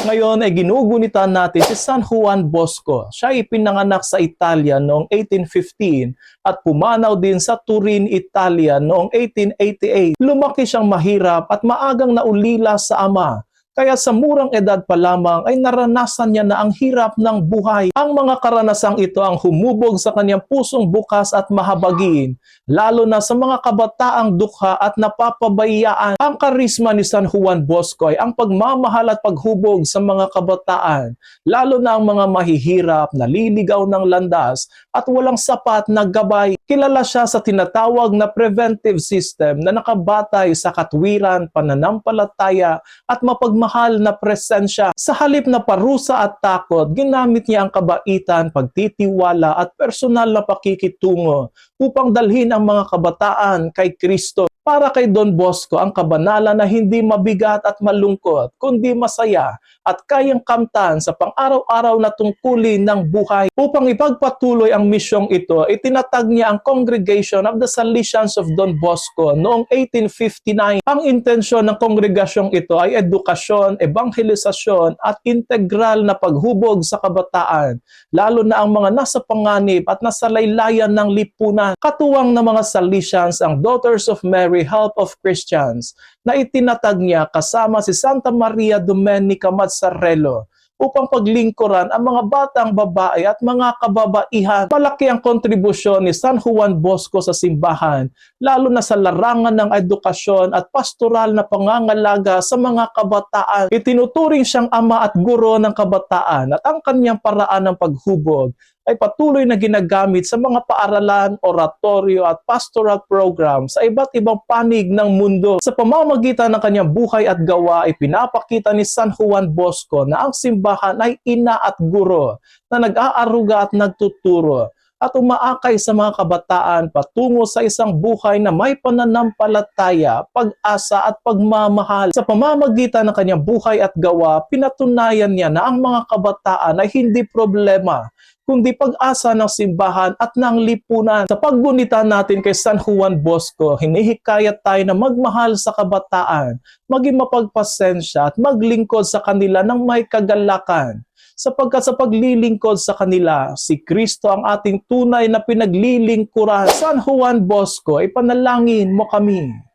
Ngayon ay ginugunitan natin si San Juan Bosco. Siya ay pinanganak sa Italia noong 1815 at pumanaw din sa Turin, Italia noong 1888. Lumaki siyang mahirap at maagang naulila sa ama. Kaya sa murang edad pa lamang ay naranasan niya na ang hirap ng buhay. Ang mga karanasang ito ang humubog sa kanyang pusong bukas at mahabagin, lalo na sa mga kabataang dukha at napapabayaan. Ang karisma ni San Juan Bosco ay ang pagmamahal at paghubog sa mga kabataan, lalo na ang mga mahihirap, naliligaw ng landas at walang sapat na gabay. Kilala siya sa tinatawag na preventive system na nakabatay sa katwiran, pananampalataya at mapagmahal na presensya. Sa halip na parusa at takot, ginamit niya ang kabaitan, pagtitiwala at personal na pakikitungo upang dalhin ang mga kabataan kay Kristo. Para kay Don Bosco, ang kabanalan na hindi mabigat at malungkot, kundi masaya at kayang kamtan sa pang-araw-araw na tungkulin ng buhay. Upang ipagpatuloy ang misyong ito, itinatag niya ang Congregation of the Salesians of Don Bosco noong 1859. Ang intensyon ng kongregasyong ito ay edukasyon, evangelisasyon at integral na paghubog sa kabataan, lalo na ang mga nasa panganib at nasa laylayan ng lipunan. Katuwang na mga Salesians ang Daughters of Mary, Help of Christians, na itinatag niya kasama si Santa Maria Domenica Mazzarello upang paglingkuran ang mga batang babae at mga kababaihan. Malaki ang kontribusyon ni San Juan Bosco sa simbahan, lalo na sa larangan ng edukasyon at pastoral na pangangalaga sa mga kabataan. Itinuturing siyang ama at guro ng kabataan at ang kanyang paraan ng paghubog ay patuloy na ginagamit sa mga paaralan, oratorio at pastoral program sa iba't ibang panig ng mundo. Sa pamamagitan ng kanyang buhay at gawa ay pinapakita ni San Juan Bosco na ang simbahan ay ina at guro na nag-aaruga at nagtuturo at umaakay sa mga kabataan patungo sa isang buhay na may pananampalataya, pag-asa at pagmamahal. Sa pamamagitan ng kanyang buhay at gawa, pinatunayan niya na ang mga kabataan ay hindi problema, kundi pag-asa ng simbahan at ng lipunan. Sa paggunita natin kay San Juan Bosco, hinihikayat tayo na magmahal sa kabataan, maging mapagpasensya at maglingkod sa kanila ng may kagalakan. Sapagkat sa paglilingkod sa kanila, si Kristo ang ating tunay na pinaglilingkuran. San Juan Bosco, ipanalangin mo kami.